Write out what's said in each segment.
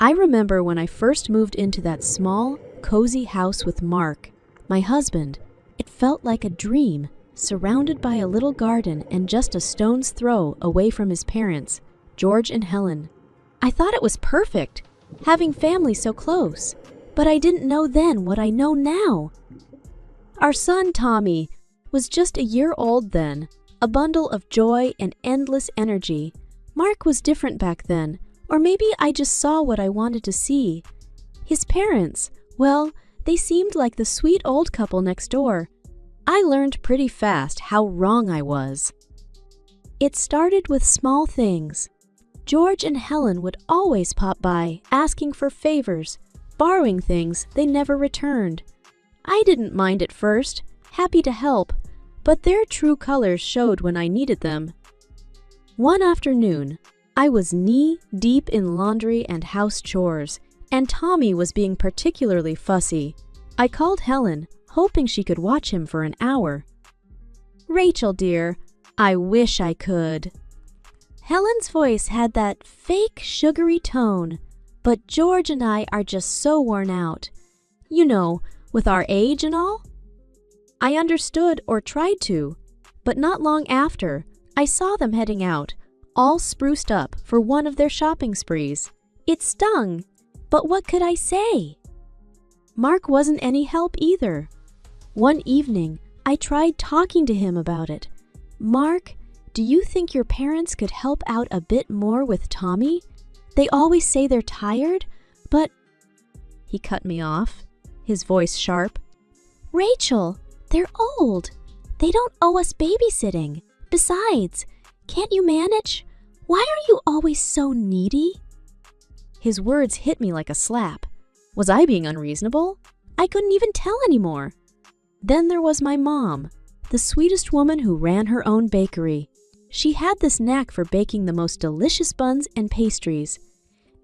I remember when I first moved into that small, cozy house with Mark, my husband. It felt like a dream, surrounded by a little garden and just a stone's throw away from his parents, George and Helen. I thought it was perfect, having family so close, but I didn't know then what I know now. Our son, Tommy, was just a year old then, a bundle of joy and endless energy. Mark was different back then, or maybe I just saw what I wanted to see. His parents, well, they seemed like the sweet old couple next door. I learned pretty fast how wrong I was. It started with small things. George and Helen would always pop by, asking for favors, borrowing things they never returned. I didn't mind at first, happy to help, but their true colors showed when I needed them. One afternoon, I was knee-deep in laundry and house chores, and Tommy was being particularly fussy. I called Helen, hoping she could watch him for an hour. "Rachel, dear, I wish I could." Helen's voice had that fake sugary tone, but George and I are just so worn out. You know, with our age and all. I understood or tried to, but not long after, I saw them heading out, all spruced up for one of their shopping sprees. It stung, but what could I say? Mark wasn't any help either. One evening, I tried talking to him about it. "Mark, do you think your parents could help out a bit more with Tommy? They always say they're tired, but—" He cut me off, his voice sharp. "Rachel, they're old. They don't owe us babysitting. Besides, can't you manage? Why are you always so needy?" His words hit me like a slap. Was I being unreasonable? I couldn't even tell anymore. Then there was my mom, the sweetest woman who ran her own bakery. She had this knack for baking the most delicious buns and pastries.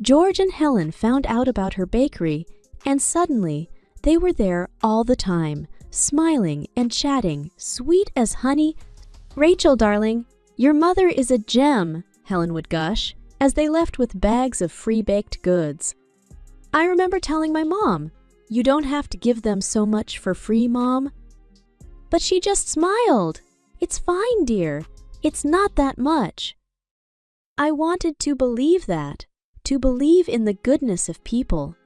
George and Helen found out about her bakery, and suddenly they were there all the time, smiling and chatting, sweet as honey. "Rachel, darling, your mother is a gem," Helen would gush, as they left with bags of free-baked goods. I remember telling my mom, "You don't have to give them so much for free, Mom." But she just smiled. "It's fine, dear. It's not that much." I wanted to believe that, to believe in the goodness of people.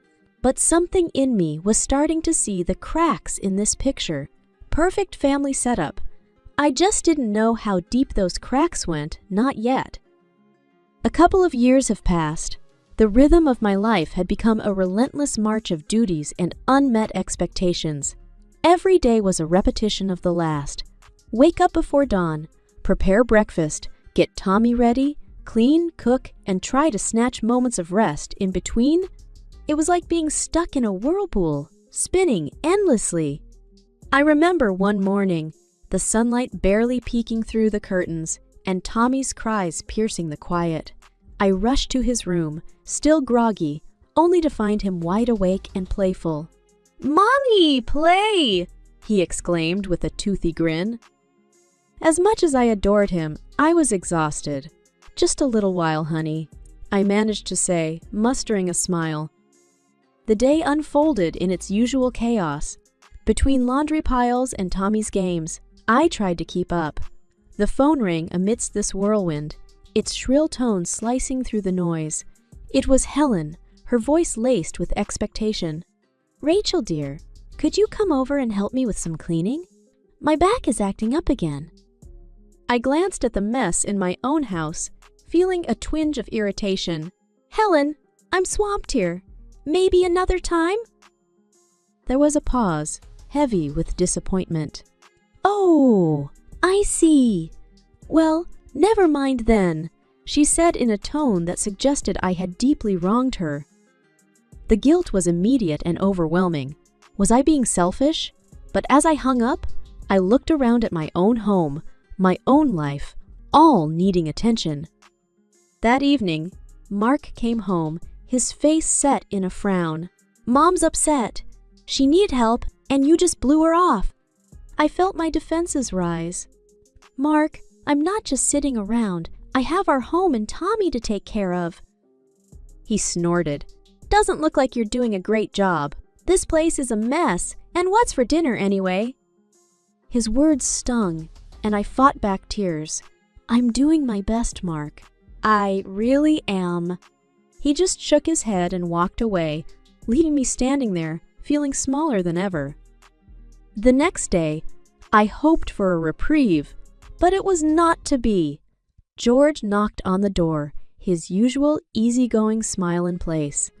But something in me was starting to see the cracks in this picture. Perfect family setup. I just didn't know how deep those cracks went, not yet. A couple of years have passed. The rhythm of my life had become a relentless march of duties and unmet expectations. Every day was a repetition of the last. Wake up before dawn, prepare breakfast, get Tommy ready, clean, cook, and try to snatch moments of rest in between. It was like being stuck in a whirlpool, spinning endlessly. I remember one morning, the sunlight barely peeking through the curtains, and Tommy's cries piercing the quiet. I rushed to his room, still groggy, only to find him wide awake and playful. "Mommy, play!" he exclaimed with a toothy grin. As much as I adored him, I was exhausted. "Just a little while, honey," I managed to say, mustering a smile. The day unfolded in its usual chaos. Between laundry piles and Tommy's games, I tried to keep up. The phone rang amidst this whirlwind, its shrill tones slicing through the noise. It was Helen, her voice laced with expectation. "Rachel, dear, could you come over and help me with some cleaning? My back is acting up again." I glanced at the mess in my own house, feeling a twinge of irritation. "Helen, I'm swamped here. Maybe another time?" There was a pause, heavy with disappointment. "Oh, I see. Well, never mind then," she said in a tone that suggested I had deeply wronged her. The guilt was immediate and overwhelming. Was I being selfish? But as I hung up, I looked around at my own home, my own life, all needing attention. That evening, Mark came home, his face set in a frown. "Mom's upset. She needed help, and you just blew her off." I felt my defenses rise. "Mark, I'm not just sitting around. I have our home and Tommy to take care of." He snorted. doesn't look like you're doing a great job. This place is a mess, and what's for dinner anyway?" His words stung, and I fought back tears. "I'm doing my best, Mark. I really am." He just shook his head and walked away, leaving me standing there, feeling smaller than ever. The next day, I hoped for a reprieve, but it was not to be. George knocked on the door, his usual easygoing smile in place.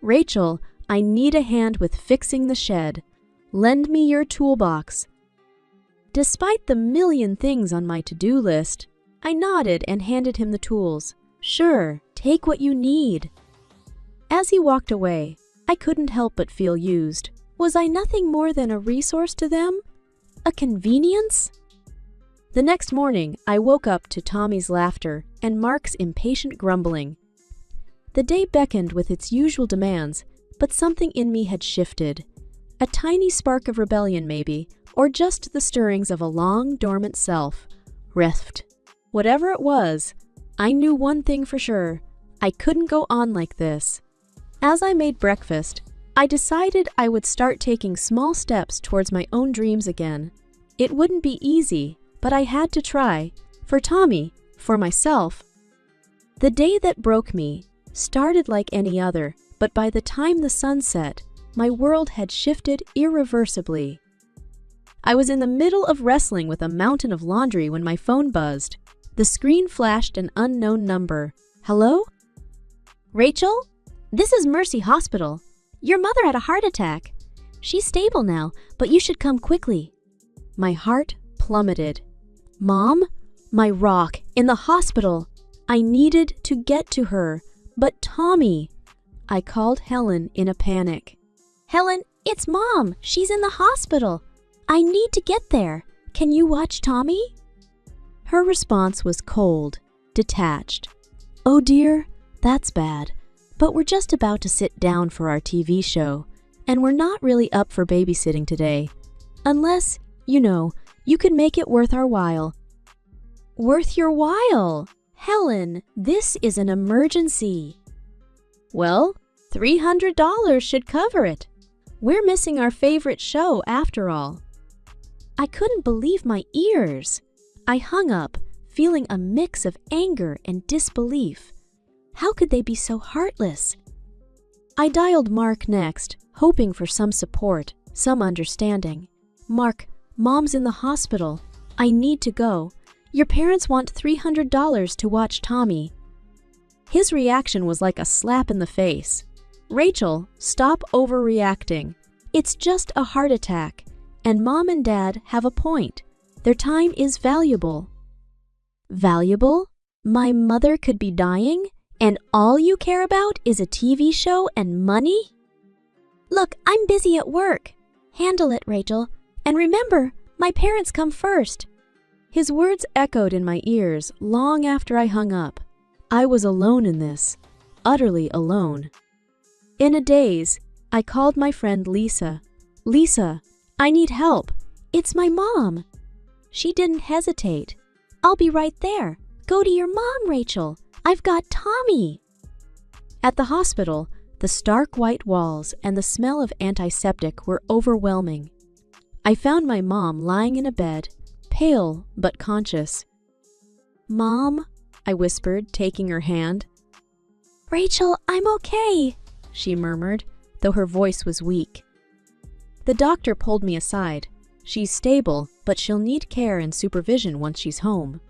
"Rachel, I need a hand with fixing the shed. Lend me your toolbox." Despite the million things on my to-do list, I nodded and handed him the tools. "Sure, take what you need." As he walked away, I couldn't help but feel used. Was I nothing more than a resource to them? A convenience? The next morning, I woke up to Tommy's laughter and Mark's impatient grumbling. The day beckoned with its usual demands, but something in me had shifted. A tiny spark of rebellion, maybe, or just the stirrings of a long, dormant self. Reft. Whatever it was, I knew one thing for sure. I couldn't go on like this. As I made breakfast, I decided I would start taking small steps towards my own dreams again. It wouldn't be easy, but I had to try. For Tommy, for myself. The day that broke me started like any other, but by the time the sun set, my world had shifted irreversibly. I was in the middle of wrestling with a mountain of laundry when my phone buzzed. The screen flashed an unknown number. "Hello? Rachel? This is Mercy Hospital. Your mother had a heart attack. She's stable now, but you should come quickly." My heart plummeted. Mom? My rock, in the hospital. I needed to get to her. But Tommy. I called Helen in a panic. "Helen, it's Mom. She's in the hospital. I need to get there. Can you watch Tommy?" Her response was cold, detached. "Oh dear, that's bad. But we're just about to sit down for our TV show, and we're not really up for babysitting today. Unless, you could make it worth our while." "Worth your while? Helen, this is an emergency." "Well, $300 should cover it. We're missing our favorite show after all." I couldn't believe my ears. I hung up, feeling a mix of anger and disbelief. How could they be so heartless? I dialed Mark next, hoping for some support, some understanding. "Mark, Mom's in the hospital. I need to go. Your parents want $300 to watch Tommy." His reaction was like a slap in the face. "Rachel, stop overreacting. It's just a heart attack, and Mom and Dad have a point. Their time is valuable." Valuable? My mother could be dying, and all you care about is a TV show and money? "Look, I'm busy at work." "Handle it, Rachel. And remember, my parents come first." His words echoed in my ears long after I hung up. I was alone in this, utterly alone. In a daze, I called my friend Lisa. "Lisa, I need help. It's my mom." She didn't hesitate. "I'll be right there. Go to your mom, Rachel. I've got Tommy." At the hospital, the stark white walls and the smell of antiseptic were overwhelming. I found my mom lying in a bed, pale but conscious. "Mom," I whispered, taking her hand. "Rachel, I'm okay," she murmured, though her voice was weak. The doctor pulled me aside. "She's stable, but she'll need care and supervision once she's home."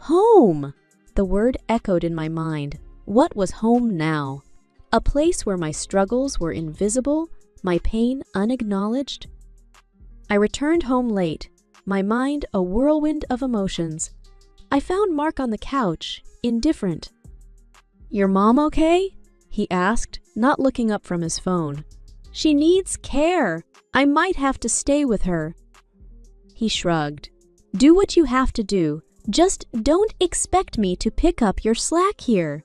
Home! The word echoed in my mind. What was home now? A place where my struggles were invisible, my pain unacknowledged? I returned home late, my mind a whirlwind of emotions. I found Mark on the couch, indifferent. "Your mom okay?" he asked, not looking up from his phone. "She needs care. I might have to stay with her." He shrugged. "Do what you have to do. Just don't expect me to pick up your slack here."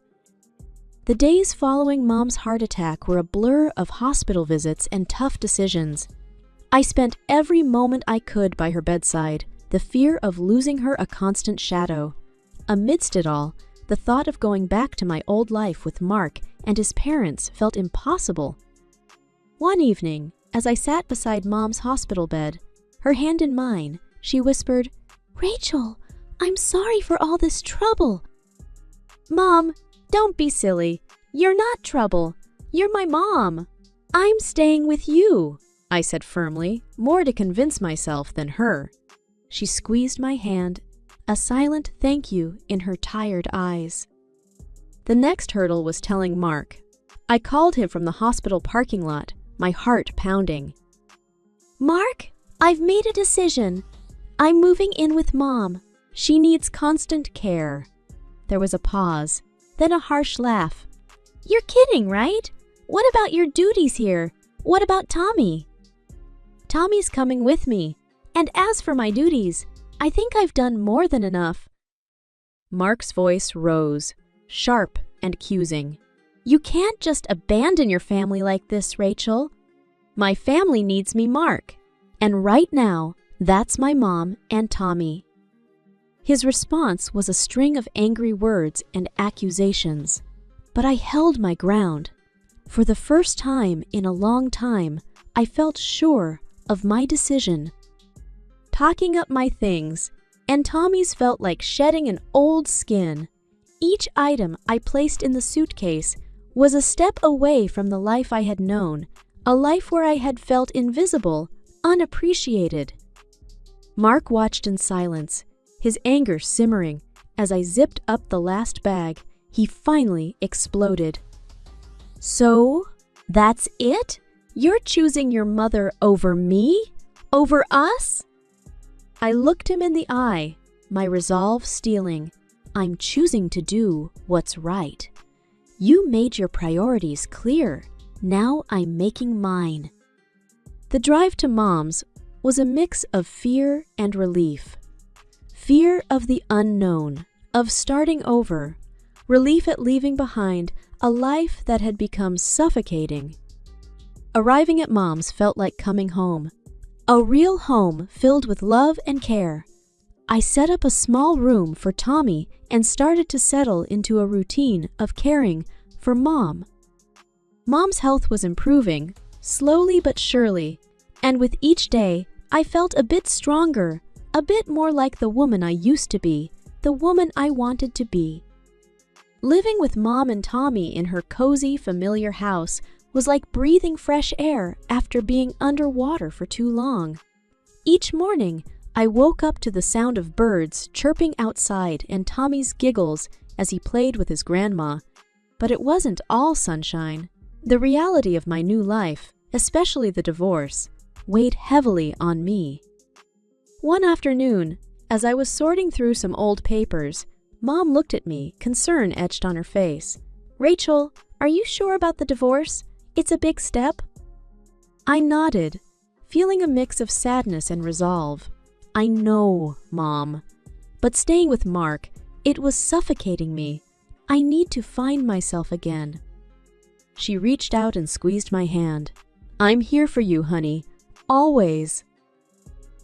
The days following Mom's heart attack were a blur of hospital visits and tough decisions. I spent every moment I could by her bedside, the fear of losing her a constant shadow. Amidst it all, The thought of going back to my old life with Mark and his parents felt impossible. One evening, as I sat beside Mom's hospital bed, her hand in mine, she whispered, "Rachel, I'm sorry for all this trouble." "Mom, don't be silly. You're not trouble. You're my mom. I'm staying with you," I said firmly, more to convince myself than her. She squeezed my hand, a silent thank you in her tired eyes. The next hurdle was telling Mark. I called him from the hospital parking lot, my heart pounding. "Mark, I've made a decision. I'm moving in with Mom. She needs constant care." There was a pause, then a harsh laugh. "You're kidding, right? What about your duties here? What about Tommy?" "Tommy's coming with me. And as for my duties, I think I've done more than enough." Mark's voice rose, sharp and accusing. "You can't just abandon your family like this, Rachel. My family needs me, Mark. And right now, that's my mom and Tommy." His response was a string of angry words and accusations. But I held my ground. For the first time in a long time, I felt sure of my decision. Packing up my things, and Tommy's felt like shedding an old skin. Each item I placed in the suitcase was a step away from the life I had known, a life where I had felt invisible, unappreciated. Mark watched in silence, his anger simmering. As I zipped up the last bag, he finally exploded. "So, that's it? You're choosing your mother over me? Over us?" I looked him in the eye, my resolve steeling. "I'm choosing to do what's right. You made your priorities clear. Now I'm making mine." The drive to Mom's was a mix of fear and relief. Fear of the unknown, of starting over. Relief at leaving behind a life that had become suffocating. Arriving at Mom's felt like coming home. A real home filled with love and care. I set up a small room for Tommy and started to settle into a routine of caring for Mom. Mom's health was improving, slowly but surely, and with each day, I felt a bit stronger, a bit more like the woman I used to be, the woman I wanted to be. Living with Mom and Tommy in her cozy, familiar house was like breathing fresh air after being underwater for too long. Each morning, I woke up to the sound of birds chirping outside and Tommy's giggles as he played with his grandma. But it wasn't all sunshine. The reality of my new life, especially the divorce, weighed heavily on me. One afternoon, as I was sorting through some old papers, Mom looked at me, concern etched on her face. "Rachel, are you sure about the divorce? It's a big step." I nodded, feeling a mix of sadness and resolve. "I know, Mom. But staying with Mark, it was suffocating me. I need to find myself again." She reached out and squeezed my hand. "I'm here for you, honey. Always."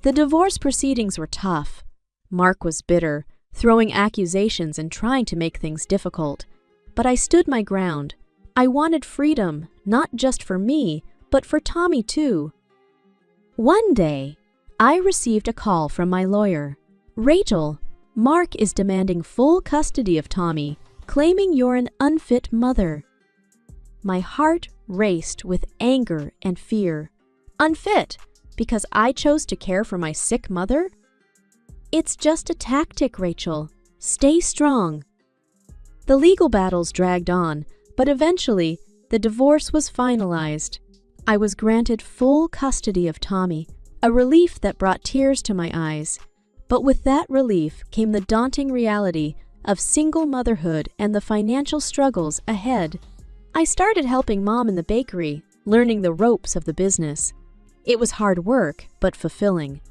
The divorce proceedings were tough. Mark was bitter, throwing accusations and trying to make things difficult. But I stood my ground. I wanted freedom, not just for me, but for Tommy too. One day, I received a call from my lawyer. "Rachel, Mark is demanding full custody of Tommy, claiming you're an unfit mother." My heart raced with anger and fear. Unfit? Because I chose to care for my sick mother? "It's just a tactic, Rachel. Stay strong." The legal battles dragged on, but eventually, the divorce was finalized. I was granted full custody of Tommy, a relief that brought tears to my eyes. But with that relief came the daunting reality of single motherhood and the financial struggles ahead. I started helping Mom in the bakery, learning the ropes of the business. It was hard work, but fulfilling.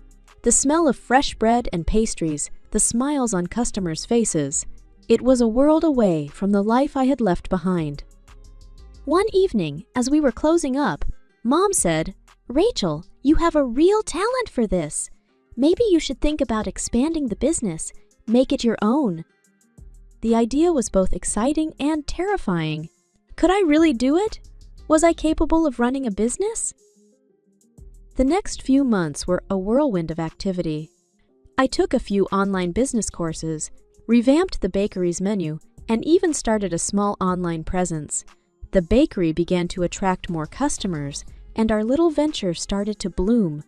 The smell of fresh bread and pastries, the smiles on customers' faces. It was a world away from the life I had left behind. One evening, as we were closing up, Mom said, "Rachel, you have a real talent for this. Maybe you should think about expanding the business, make it your own." The idea was both exciting and terrifying. Could I really do it? Was I capable of running a business? The next few months were a whirlwind of activity. I took a few online business courses, revamped the bakery's menu, and even started a small online presence. The bakery began to attract more customers, and our little venture started to bloom.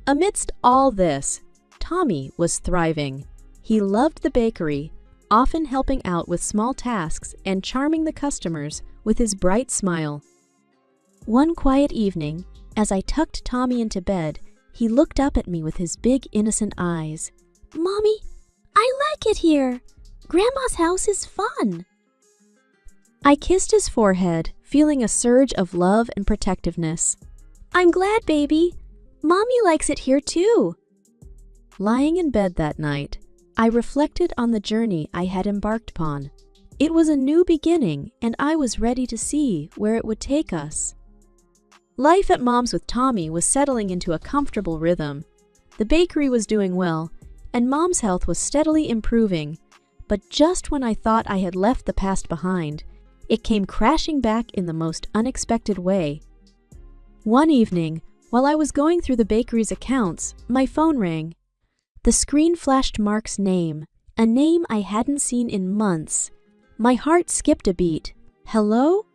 Amidst all this, Tommy was thriving. He loved the bakery, often helping out with small tasks and charming the customers with his bright smile. One quiet evening, as I tucked Tommy into bed, he looked up at me with his big, innocent eyes. "Mommy, I like it here. Grandma's house is fun." I kissed his forehead, feeling a surge of love and protectiveness. "I'm glad, baby. Mommy likes it here too." Lying in bed that night, I reflected on the journey I had embarked upon. It was a new beginning, and I was ready to see where it would take us. Life at Mom's with Tommy was settling into a comfortable rhythm. The bakery was doing well, and Mom's health was steadily improving. But just when I thought I had left the past behind, it came crashing back in the most unexpected way. One evening, while I was going through the bakery's accounts, my phone rang. The screen flashed Mark's name, a name I hadn't seen in months. My heart skipped a beat. "Hello?"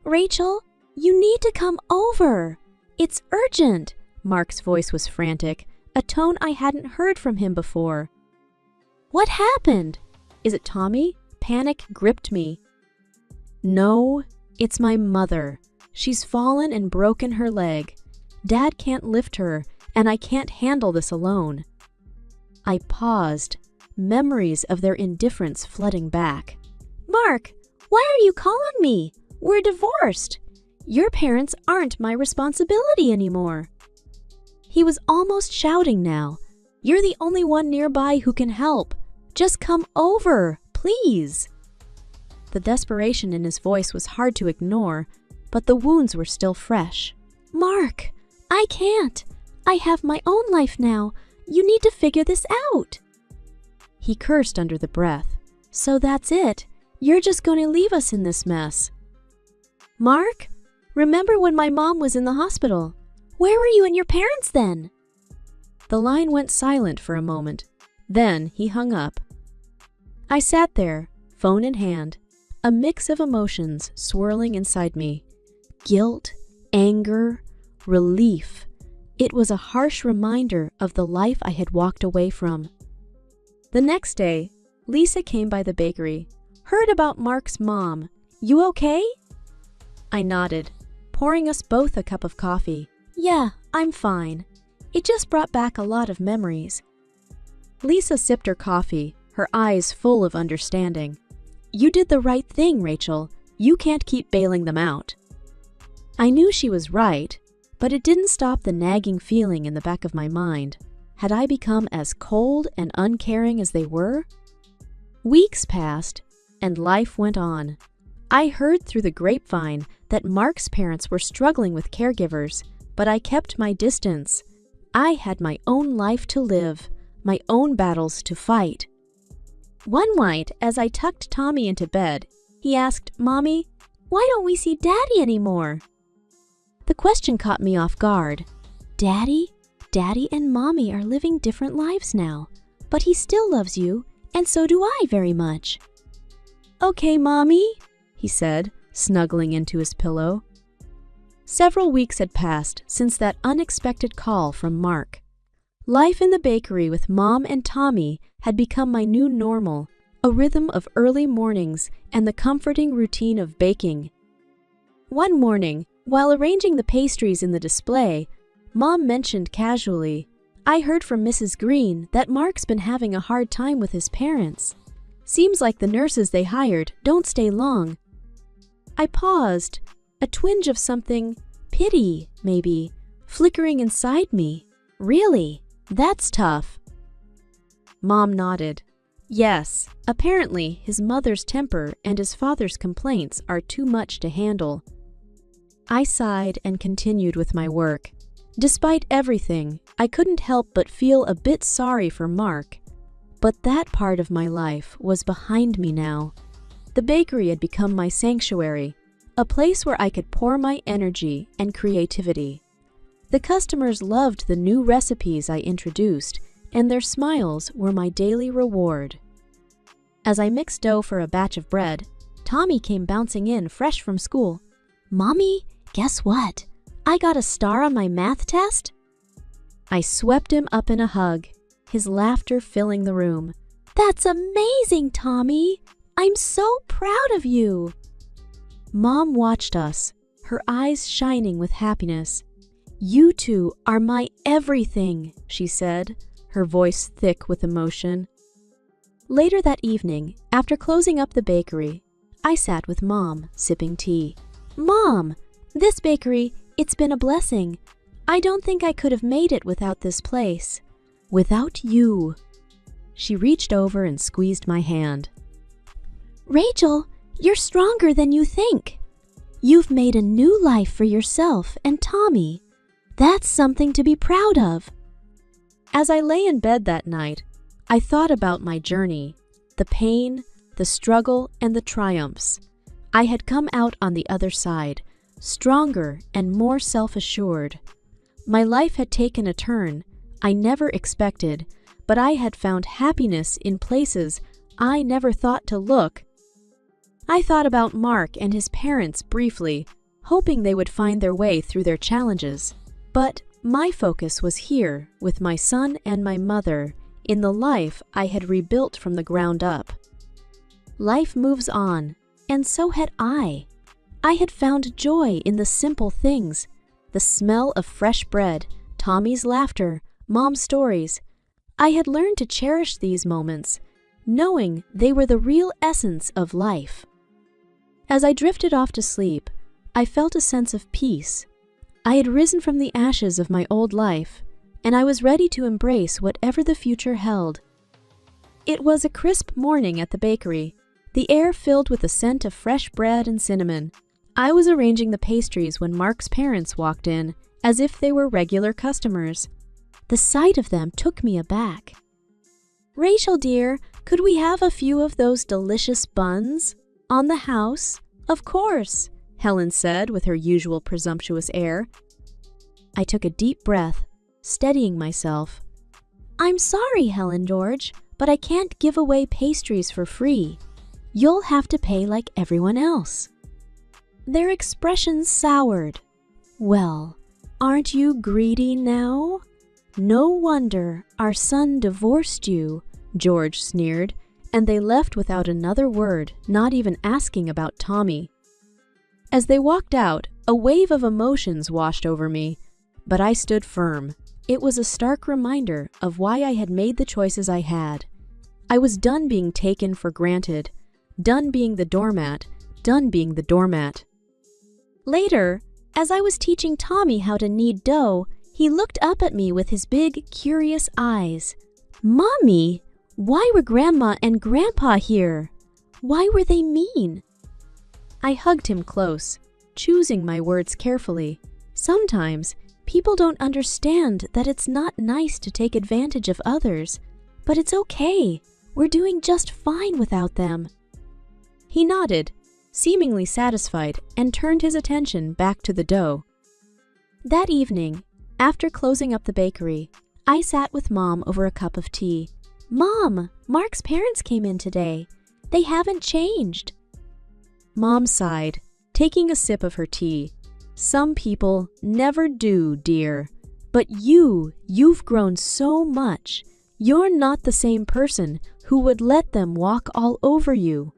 "Rachel, you need to come over. It's urgent." Mark's voice was frantic, a tone I hadn't heard from him before. "What happened? Is it Tommy?" Panic gripped me. "No, it's my mother. She's fallen and broken her leg. Dad can't lift her, and I can't handle this alone." I paused, memories of their indifference flooding back. "Mark, why are you calling me? We're divorced. Your parents aren't my responsibility anymore." He was almost shouting now. "You're the only one nearby who can help. Just come over, please." The desperation in his voice was hard to ignore, but the wounds were still fresh. "Mark, I can't. I have my own life now. You need to figure this out." He cursed under the breath. "So that's it. You're just going to leave us in this mess." "Mark, remember when my mom was in the hospital? Where were you and your parents then?" The line went silent for a moment. Then he hung up. I sat there, phone in hand, a mix of emotions swirling inside me. Guilt, anger, relief. It was a harsh reminder of the life I had walked away from. The next day, Lisa came by the bakery. "Heard about Mark's mom. You okay?" I nodded, pouring us both a cup of coffee. "Yeah, I'm fine. It just brought back a lot of memories." Lisa sipped her coffee, her eyes full of understanding. "You did the right thing, Rachel. You can't keep bailing them out." I knew she was right, but it didn't stop the nagging feeling in the back of my mind. Had I become as cold and uncaring as they were? Weeks passed, and life went on. I heard through the grapevine that Mark's parents were struggling with caregivers, but I kept my distance. I had my own life to live, my own battles to fight. One night, as I tucked Tommy into bed, he asked, "Mommy, why don't we see Daddy anymore?" The question caught me off guard. Daddy and Mommy are living different lives now, but he still loves you, and so do I very much. "Okay, Mommy," he said, snuggling into his pillow. Several weeks had passed since that unexpected call from Mark. Life in the bakery with Mom and Tommy had become my new normal, a rhythm of early mornings and the comforting routine of baking. One morning, while arranging the pastries in the display, Mom mentioned casually, "I heard from Mrs. Green that Mark's been having a hard time with his parents. Seems like the nurses they hired don't stay long." I paused, a twinge of something, pity, maybe, flickering inside me. "Really? That's tough." Mom nodded. "Yes, apparently his mother's temper and his father's complaints are too much to handle." I sighed and continued with my work. Despite everything, I couldn't help but feel a bit sorry for Mark. But that part of my life was behind me now. The bakery had become my sanctuary, a place where I could pour my energy and creativity. The customers loved the new recipes I introduced, and their smiles were my daily reward. As I mixed dough for a batch of bread, Tommy came bouncing in fresh from school. "Mommy, guess what? I got a star on my math test?" I swept him up in a hug, his laughter filling the room. "That's amazing, Tommy! I'm so proud of you!" Mom watched us, her eyes shining with happiness. "You two are my everything," she said, her voice thick with emotion. Later that evening, after closing up the bakery, I sat with Mom, sipping tea. "Mom, this bakery, it's been a blessing. I don't think I could have made it without this place. Without you." She reached over and squeezed my hand. "Rachel, you're stronger than you think. You've made a new life for yourself and Tommy. That's something to be proud of." As I lay in bed that night, I thought about my journey, the pain, the struggle, and the triumphs. I had come out on the other side, stronger and more self-assured. My life had taken a turn I never expected, but I had found happiness in places I never thought to look. I thought about Mark and his parents briefly, hoping they would find their way through their challenges. But my focus was here, with my son and my mother, in the life I had rebuilt from the ground up. Life moves on, and so had I. I had found joy in the simple things, the smell of fresh bread, Tommy's laughter, Mom's stories. I had learned to cherish these moments, knowing they were the real essence of life. As I drifted off to sleep, I felt a sense of peace. I had risen from the ashes of my old life, and I was ready to embrace whatever the future held. It was a crisp morning at the bakery, the air filled with the scent of fresh bread and cinnamon. I was arranging the pastries when Mark's parents walked in, as if they were regular customers. The sight of them took me aback. "Rachel, dear, could we have a few of those delicious buns? On the house?" "Of course," Helen said with her usual presumptuous air. I took a deep breath, steadying myself. "I'm sorry, Helen George, but I can't give away pastries for free. You'll have to pay like everyone else." Their expressions soured. "Well, aren't you greedy now? No wonder our son divorced you," George sneered, and they left without another word, not even asking about Tommy. As they walked out, a wave of emotions washed over me, but I stood firm. It was a stark reminder of why I had made the choices I had. I was done being taken for granted, done being the doormat, done being the doormat. Later, as I was teaching Tommy how to knead dough, he looked up at me with his big, curious eyes. "Mommy, why were Grandma and Grandpa here? Why were they mean?" I hugged him close, choosing my words carefully. Sometimes, people don't understand that it's not nice to take advantage of others, but it's okay. We're doing just fine without them. He nodded, seemingly satisfied, and turned his attention back to the dough. That evening, after closing up the bakery, I sat with Mom over a cup of tea. "Mom, Mark's parents came in today. They haven't changed." Mom sighed, taking a sip of her tea. "Some people never do, dear. But you've grown so much. You're not the same person who would let them walk all over you."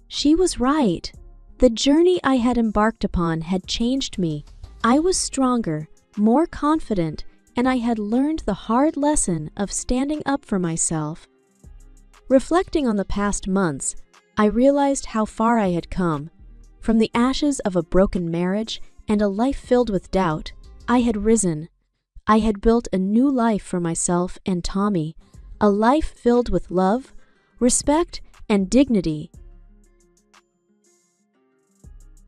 She was right. The journey I had embarked upon had changed me. I was stronger, more confident, and I had learned the hard lesson of standing up for myself. Reflecting on the past months, I realized how far I had come. From the ashes of a broken marriage and a life filled with doubt, I had risen. I had built a new life for myself and Tommy, a life filled with love, respect, and dignity